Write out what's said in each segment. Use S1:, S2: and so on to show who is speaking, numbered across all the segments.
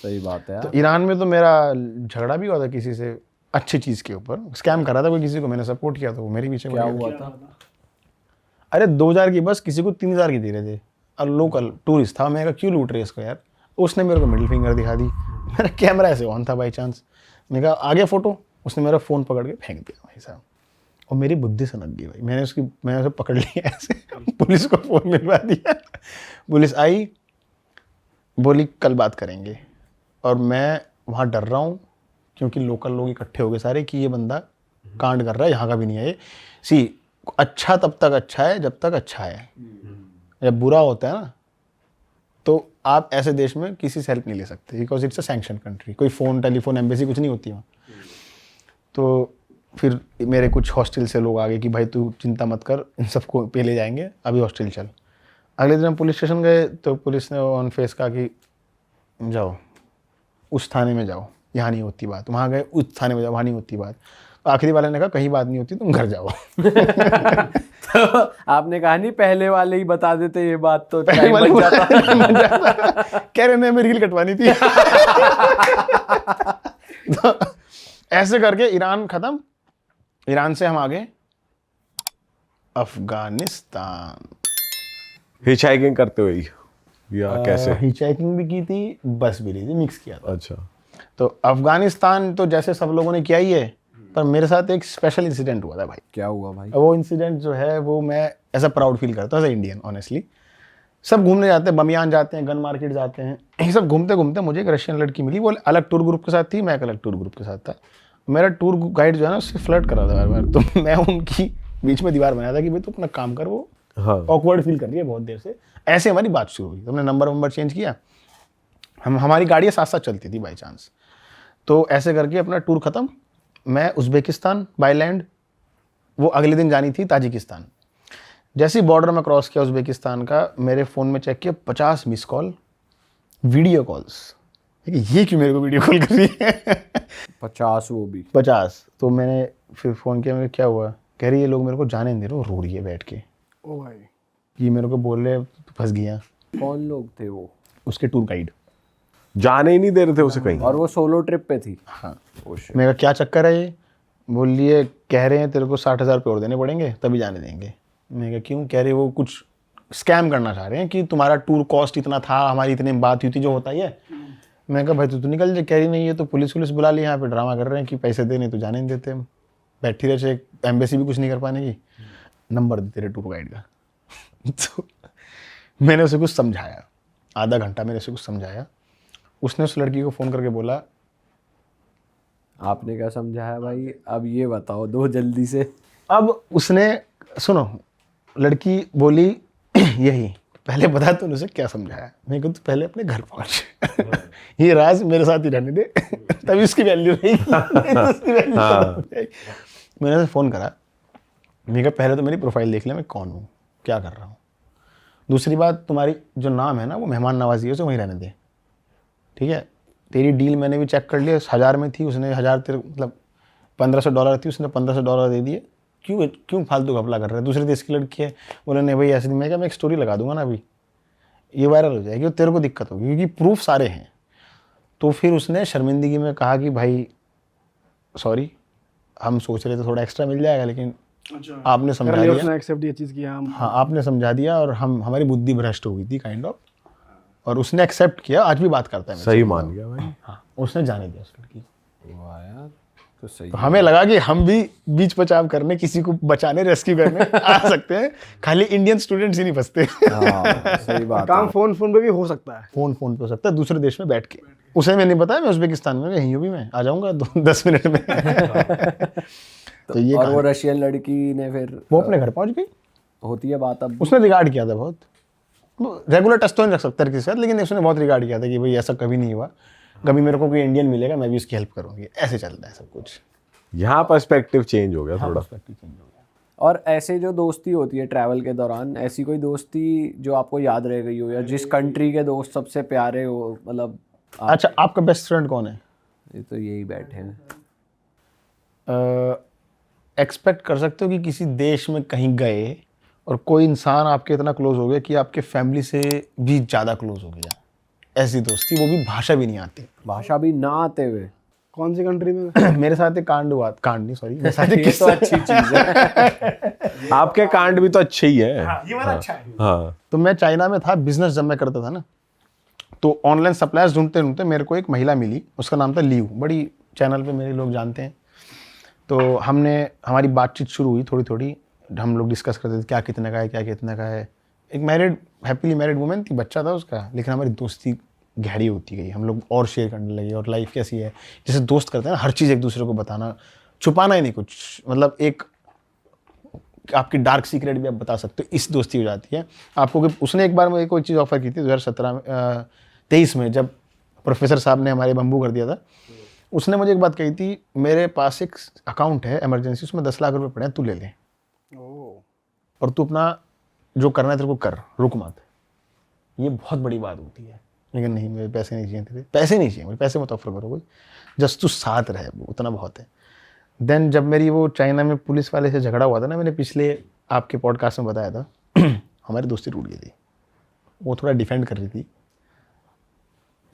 S1: सही बात है
S2: तो
S1: यार।
S2: ईरान में तो मेरा झगड़ा भी हुआ था किसी से अच्छी चीज़ के ऊपर, स्कैम कर रहा था कोई किसी को, मैंने सपोर्ट किया, तो वो मेरे पीछे
S1: क्या
S2: पड़ गया।
S1: हुआ था?
S2: अरे 2,000 की बस किसी को 3,000 की दे रहे थे, और लोकल टूरिस्ट था। मैं कहा क्यों लूट रहे इसको यार। उसने मेरे को मिडिल फिंगर दिखा दी, मेरा कैमरा ऐसे ऑन था बाई चांस, मैं कहा आ गया फोटो, उसने मेरा फ़ोन पकड़ के फेंक दिया भाई साहब, और मेरी बुद्धि सनक गई भाई। मैंने उसे पकड़ लिया ऐसे, पुलिस को फ़ोन मिलवा दिया। पुलिस आई, बोली कल बात करेंगे, और मैं वहाँ डर रहा हूँ क्योंकि लोकल लोग इकट्ठे हो गए सारे कि ये बंदा कांड कर रहा है, यहाँ का भी नहीं है ये। सी अच्छा तब तक अच्छा है जब तक अच्छा है, जब बुरा होता है ना तो आप ऐसे देश में किसी से हेल्प नहीं ले सकते, because it's a sanction country. कोई फ़ोन टेलीफोन एम्बेसी कुछ नहीं होती वहाँ। तो फिर मेरे कुछ हॉस्टल से लोग आ गए कि भाई तू चिंता मत कर, इन सबको पे ले जाएंगे, अभी हॉस्टल चल। अगले दिन हम पुलिस स्टेशन गए तो पुलिस ने ऑन फेस कहा कि जाओ उस थाने में जाओ, यहाँ नहीं होती बात। वहाँ गए, उस थाने में जाओ, वहाँ नहीं होती बात। तो आखिरी वाले ने कहा कहीं बात नहीं होती, तुम घर जाओ।
S1: तो आपने कहा नहीं पहले वाले ही बता देते ये बात तो
S2: पहले
S1: टाइम
S2: वाले
S1: बच जाता।
S2: बन जाता। कह रहे हमें रील कटवानी थी। तो ऐसे करके ईरान खत्म। ईरान से हम आगे अफगानिस्तान।
S3: हिचहाइकिंग करते हुए ही या कैसे?
S2: हिचहाइकिंग भी की थी, बस भी ली थी, मिक्स किया था।
S3: अच्छा।
S2: तो अफगानिस्तान तो जैसे सब लोगों ने किया ही है, पर मेरे साथ एक स्पेशल इंसिडेंट हुआ था भाई।
S1: क्या हुआ भाई?
S2: वो इंसिडेंट जो है वो मैं ऐसा प्राउड फील करता हूँ एज इंडियन ऑनेस्टली। सब घूमने जाते हैं, बमियान जाते हैं, गन मार्केट जाते हैं, ये सब घूमते घूमते मुझे एक रशियन लड़की मिली। वो अलग टूर ग्रुप के साथ थी, मैं एक अलग टूर ग्रुप के साथ था। मेरा टूर गाइड जो है ना उससे फ्लर्ट कर रहा था बार बार, तो मैं उनकी बीच में दीवार बनाया था कि भाई तू अपना काम कर। वो
S3: हाँ।
S2: ऑकवर्ड फील कर रही है बहुत देर से। ऐसे हमारी बात शुरू हुई, तुमने नंबर चेंज किया, हमारी गाड़ियाँ साथ साथ चलती थी बाई चांस। तो ऐसे करके अपना टूर ख़त्म। मैं उज़्बेकिस्तान बाय लैंड, वो अगले दिन जानी थी ताजिकिस्तान। जैसे ही बॉर्डर में क्रॉस किया उज़्बेकिस्तान का, मेरे फ़ोन में चेक किया 50 मिस कॉल, वीडियो कॉल्स। ये क्यों मेरे को वीडियो कॉल कर रही है?
S1: 50 वो भी?
S2: 50। तो मैंने फिर फ़ोन किया, मैं क्या हुआ? कह रही है लोग मेरे को जाने नहीं दे रहे, रो रही है बैठ के।
S4: ओ भाई,
S2: ये मेरे को बोल रहे तू फंस गया।
S1: कौन लोग थे वो?
S2: उसके टूर गाइड।
S3: जाने ही नहीं दे रहे थे उसे कहीं।
S1: और वो सोलो ट्रिप पे थी?
S2: हाँ।
S1: Oh shit.
S2: मैं कहा क्या चक्कर है ये? बोल रही है कह रहे हैं तेरे को 60,000 रुपये और देने पड़ेंगे तभी जाने देंगे। मैं कहा क्यों? कह रहे वो कुछ स्कैम करना चाह रहे हैं कि तुम्हारा टूर कॉस्ट इतना था, हमारी इतनी बात हुई थी, जो होता ही है। मैं कहा भाई तू तो निकल जा। कह रही नहीं, ये तो पुलिस बुला ली, यहाँ पे ड्रामा कर रहे हैं कि पैसे दे, नहीं तो जाने नहीं देते हम। बैठी रहे, एक एम्बेसी भी कुछ नहीं कर पाने की। नंबर दे तेरे टूर गाइड का। तो मैंने उसे कुछ समझाया, आधा घंटा मैंने उसे कुछ समझाया। उसने उस लड़की को फ़ोन करके बोला।
S1: आपने क्या समझाया भाई? अब ये बताओ दो जल्दी से।
S2: अब उसने, सुनो, लड़की बोली यही, पहले बता तूने उसे क्या समझाया? मैं कहूँ तू पहले अपने घर पहुँच। ये राज मेरे साथ ही रहने दे, तभी उसकी वैल्यू रहेगी, नहीं तो उसकी वैल्यू खत्म हो जाएगी। मैंने उसे फ़ोन करा, मैं कहा पहले तो मेरी प्रोफाइल देख ले, मैं कौन हूँ, क्या कर रहा हूँ। दूसरी बात, तुम्हारी जो नाम है ना वो मेहमान नवाजी है, उसे वहीं रहने दे, ठीक है। तेरी डील मैंने भी चेक कर लिया, 1000 में थी, उसने 1000 तेरे मतलब $1500 थी, उसने $1500 दे दिए। क्यों फालतू घपला कर रहा है? दूसरे देश की लड़की है। बोले नहीं भाई ऐसे नहीं। मैं क्या, मैं एक स्टोरी लगा दूंगा ना अभी, ये वायरल हो जाएगी और तेरे को दिक्कत होगी क्योंकि प्रूफ सारे हैं। तो फिर उसने शर्मिंदगी में कहा कि भाई सॉरी, हम सोच रहे थे थोड़ा एक्स्ट्रा मिल जाएगा, लेकिन
S4: अच्छा,
S2: आपने समझा
S4: उसने
S2: दिया।
S4: एक्सेप्ट ये चीज़ किया हम।
S2: हाँ, आपने समझा दिया और हमारी बुद्धि भ्रष्ट हो गई थी काइंड ऑफ, और उसने एक्सेप्ट किया। आज भी बात करता है मेरे से।
S3: सही मान गया भाई।
S2: हाँ, उसने जाने दिया उस लड़की को।
S1: वाह यार, तो सही
S2: तो हमें लगा कि हम भी बीच बचाव करने, किसी को बचाने, रेस्क्यू करने आ सकते हैं। खाली इंडियन स्टूडेंट्स ही नहीं फंसते।
S1: हाँ, सही बात
S4: काम
S1: है।
S4: फोन पे भी हो सकता है।
S2: फोन पे हो सकता है, दूसरे देश में बैठ के। उसे मैं नहीं बताया मैं उज़्बेकिस्तान में, यहीं हूँ भी, मैं आ जाऊंगा 10 मिनट में। तो ये
S1: और वो
S2: कहानी।
S1: रशियन लड़की ने फिर
S2: वो अपने घर पहुंच गई।
S1: होती है बात अब?
S2: उसने रिगार्ड किया था बहुत। रेगुलर टच तो नहीं रख सकता किसी के साथ, लेकिन उसने बहुत रिगार्ड किया था कि भाई ऐसा कभी नहीं हुआ, कभी मेरे को कोई इंडियन मिलेगा मैं भी उसकी हेल्प करूंगी। ऐसे चलता है सब कुछ।
S3: यहाँ पर्सपेक्टिव चेंज हो गया थोड़ा।
S1: और ऐसे जो दोस्ती होती है ट्रैवल के दौरान, ऐसी कोई दोस्ती जो आपको याद रह गई हो, या जिस कंट्री के दोस्त सबसे प्यारे हो, मतलब
S2: अच्छा, आपका बेस्ट फ्रेंड कौन है?
S1: ये तो यही बैठे हैं।
S2: एक्सपेक्ट कर सकते हो कि किसी देश में कहीं गए और कोई इंसान आपके इतना क्लोज हो गया कि आपके फैमिली से भी ज़्यादा क्लोज हो गया, ऐसी दोस्ती, वो भी भाषा भी नहीं आती।
S1: भाषा भी ना आते हुए।
S4: कौन सी कंट्री में?
S2: मेरे साथ एक कांड हुआ, कांड नहीं सॉरी, मेरे साथ एक
S1: ये तो अच्छी चीज है।
S3: आपके कांड भी तो अच्छे ही है।
S2: ये वाला अच्छा है।
S3: हाँ
S2: तो मैं चाइना में था, बिजनेस जब मैं करता था ना, तो ऑनलाइन सप्लायर्स ढूंढते ढूंढते मेरे को एक महिला मिली, उसका नाम था लीव, बड़ी चैनल पे मेरे लोग जानते हैं। तो हमारी बातचीत शुरू हुई थोड़ी थोड़ी, हम लोग डिस्कस करते थे क्या कितने का है, क्या कितने का है। एक हैप्पीली मैरिड वुमेन थी, बच्चा था उसका, लेकिन हमारी दोस्ती गहरी होती गई, हम लोग और शेयर करने लगे, और लाइफ कैसी है जैसे दोस्त करते हैं ना, हर चीज़ एक दूसरे को बताना, छुपाना ही नहीं कुछ, मतलब एक आपकी डार्क सीक्रेट भी आप बता सकते हो, इस दोस्ती हो जाती है आपको। कि उसने एक बार मुझे कोई चीज़ ऑफर की थी 2023 में, जब प्रोफेसर साहब ने हमारे बम्बू कर दिया था। उसने मुझे एक बात कही थी, मेरे पास एक अकाउंट है इमरजेंसी, उसमें 10 लाख रुपए पड़े हैं, तू ले ले और तू अपना जो करना है तेरे को कर, रुक मत। ये बहुत बड़ी बात होती है, लेकिन नहीं, मेरे पैसे नहीं चाहिए तेरे, पैसे नहीं चाहिए मुझे, पैसे मत ऑफर करो कोई, जस्ट तू साथ रहे, वो उतना बहुत है। देन जब मेरी वो चाइना में पुलिस वाले से झगड़ा हुआ था ना, मैंने पिछले आपके पॉडकास्ट में बताया था, हमारी दोस्ती टूट गई थी। वो थोड़ा डिफेंड कर रही थी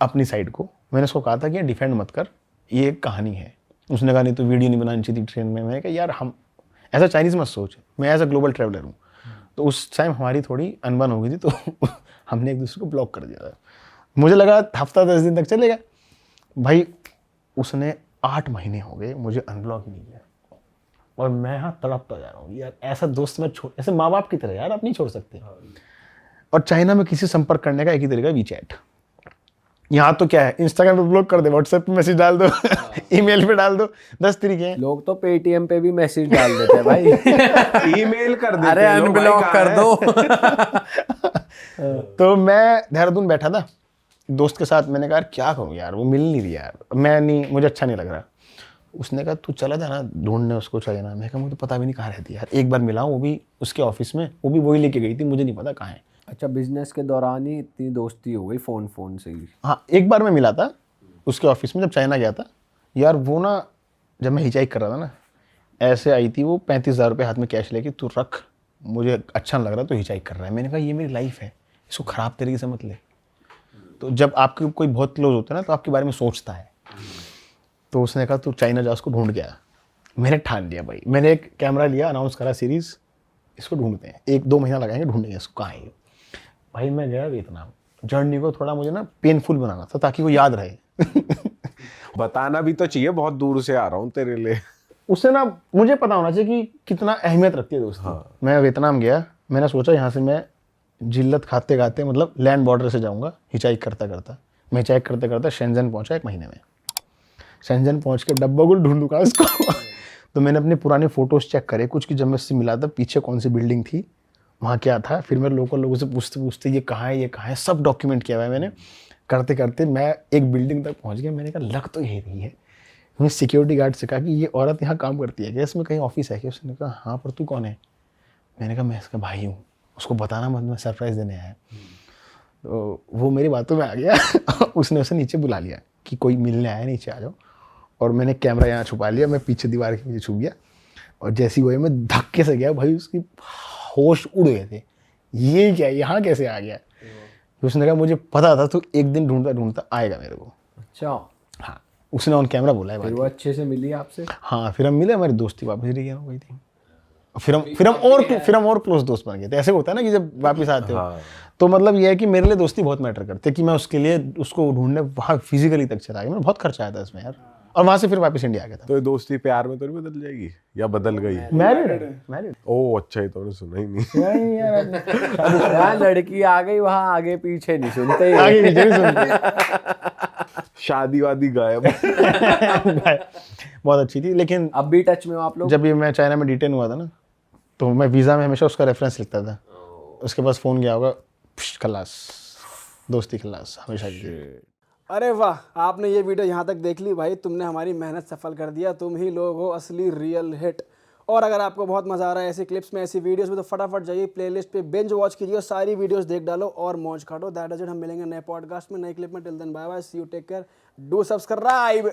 S2: अपनी साइड को, मैंने उसको कहा था कि डिफेंड मत कर, ये एक कहानी है। उसने कहा नहीं तो वीडियो नहीं बनानी चाहिए थी ट्रेन में। मैंने कहा यार हम ऐसा चाइनीज़ मत सोच, मैं एज अ ग्लोबल ट्रैवलर हूँ। तो उस टाइम हमारी थोड़ी अनबन हो गई थी, तो हमने एक दूसरे को ब्लॉक कर दिया था। मुझे लगा हफ्ता 10 दिन तक चलेगा, भाई उसने 8 महीने हो गए मुझे अनब्लॉक ही नहीं किया, और मैं यहाँ तड़पता जा रहा हूँ यार, ऐसा दोस्त मैं छोड़, ऐसे माँ बाप की तरह यार आप नहीं छोड़ सकते। और चाइना में किसी संपर्क करने का एक ही तरीका वीचैट। यहाँ तो क्या है, इंस्टाग्राम पे ब्लॉक कर दे, व्हाट्सएप पे मैसेज डाल दो, ईमेल पे डाल दो, 10 तरीके हैं।
S1: लोग तो पेटीएम पे भी मैसेज डाल देते हैं भाई।
S3: ईमेल कर देते
S1: अरे
S3: हैं लोग, भाई
S1: अनब्लॉक
S3: कहाँ
S1: कर
S3: है?
S1: दो।
S2: तो मैं देहरादून बैठा था दोस्त के साथ, मैंने कहा यार क्या करूँ यार, वो मिल नहीं रही यार, मुझे अच्छा नहीं लग रहा। उसने कहा तू चला जाना ढूंढने उसको चाइना। मैं कहा मुझे तो पता भी नहीं कहाँ रहती यार, एक बार मिला वो भी उसके ऑफिस में, वो भी वही लेके गई थी, मुझे नहीं पता कहाँ है।
S1: अच्छा, बिजनेस के दौरान ही इतनी दोस्ती हो गई, फोन से ही?
S2: हाँ, एक बार मैं मिला था उसके ऑफिस में जब चाइना गया था यार। वो ना जब मैं हिचाइक कर रहा था ना, ऐसे आई थी वो 35,000 रुपये हाथ में कैश लेके, तू रख, मुझे अच्छा नहीं लग रहा तो हिचाइक कर रहा है। मैंने कहा ये मेरी लाइफ है, इसको ख़राब तरीके से मत ले। तो जब आपके कोई बहुत क्लोज होता है ना, तो आपके बारे में सोचता है। तो उसने कहा तू चाइना जा, उसको ढूंढ गया। मैंने ठान लिया भाई, मैंने एक कैमरा लिया, अनाउंस करा सीरीज़, इसको ढूंढते हैं, 1-2 महीना लगाएंगे ढूंढेंगे इसको, कहाँ है। भाई मैं गया वियतनाम, जर्नी को थोड़ा मुझे ना पेनफुल बनाना था ताकि वो याद रहे।
S3: बताना भी तो चाहिए, बहुत दूर से आ रहा हूँ तेरे लिए।
S2: उससे ना मुझे पता होना चाहिए कि कितना अहमियत रखती है दोस्ती।
S3: हाँ।
S2: मैं वियतनाम गया, मैंने सोचा यहाँ से मैं जिल्लत खाते खाते, मतलब लैंड बॉर्डर से जाऊँगा हिचाइक करता करता। मैं हिचाइक करते करते शेंजन पहुँचा 1 महीने में। शेंजन पहुँच के डब्बा गुल ढूंढूंगा उसको। तो मैंने अपने पुराने फ़ोटोज़ चेक करे कुछ की, जब मैं उससे मिला था पीछे कौन सी बिल्डिंग थी, वहाँ क्या था। फिर मैं लोकल लोगों से पूछते पूछते ये कहाँ है, ये कहाँ है, सब डॉक्यूमेंट किया हुआ है मैंने। करते करते मैं एक बिल्डिंग तक पहुँच गया। मैंने कहा लग तो यही रही है। मैं सिक्योरिटी गार्ड से कहा कि ये औरत यहाँ काम करती है क्या, इसमें कहीं ऑफिस है क्या? उसने कहा हाँ, पर तू कौन है? मैंने कहा मैं इसका भाई हूँ, उसको बताना मत, मैं सरप्राइज़ देने आया। तो वो मेरी बातों में आ गया। उसने उसे नीचे बुला लिया कि कोई मिलने आया, नीचे आ जाओ। और मैंने कैमरा यहाँ छुपा लिया, मैं पीछे दीवार के पीछे छुप गया। और जैसी वही मैं धक्के से गया, भाई उसकी होश उड़ गए थे, ये क्या, यहाँ कैसे आ गया। उसने कहा मुझे पता था तू एक दिन ढूंढता ढूंढता आएगा मेरे को।
S1: अच्छा,
S2: हाँ, उसने ऑन कैमरा बोला है
S1: फिर
S2: भाई।
S1: वो अच्छे से मिली आपसे?
S2: हाँ, फिर हम मिले, हमारी दोस्ती वापस रही गई थी। फिर हम और क्लोज दोस्त बन गए थे। ऐसे होता है ना कि जब वापस आते हो, तो मतलब ये है कि मेरे लिए दोस्ती बहुत मैटर करती है, कि मैं उसके लिए उसको ढूंढने वहाँ फिजिकली तक चला गया। मैं बहुत खर्चा आया था इसमें यार, और वहाँ से फिर वापस इंडिया आ गया था।
S3: तो ये दोस्ती प्यार में तो नहीं बदल जाएगी, या बदल गई?
S2: मैरिड।
S3: ओ अच्छा, ही तो मैंने सुना ही नहीं।
S1: यहाँ लड़की आ गई, वहाँ आगे पीछे नहीं सुनते।
S2: आगे पीछे नहीं सुनते।
S3: शादी वादी गायब।
S2: बहुत अच्छी थी, लेकिन
S1: अब भी टच में हो आप लोग?
S2: जब ये मैं चाइना में डिटेन हुआ था ना, तो मैं वीज़ा में हमेशा उसका रेफरेंस लिखता था। उसके पास फ़ोन गया होगा, खलास, दोस्ती खलास हमेशा की।
S4: अरे वाह, आपने ये वीडियो यहाँ तक देख ली भाई, तुमने हमारी मेहनत सफल कर दिया। तुम ही लोग हो असली रियल हिट। और अगर आपको बहुत मज़ा आ रहा है ऐसी क्लिप्स में, ऐसी वीडियोस में, तो फटाफट जाइए प्लेलिस्ट पे, बिंज वॉच कीजिए और सारी वीडियोस देख डालो और मौज काटो। That is it. हम मिलेंगे नए पॉडकास्ट में, नए क्लिप में। Till then bye bye, see you, take care, do subscribe.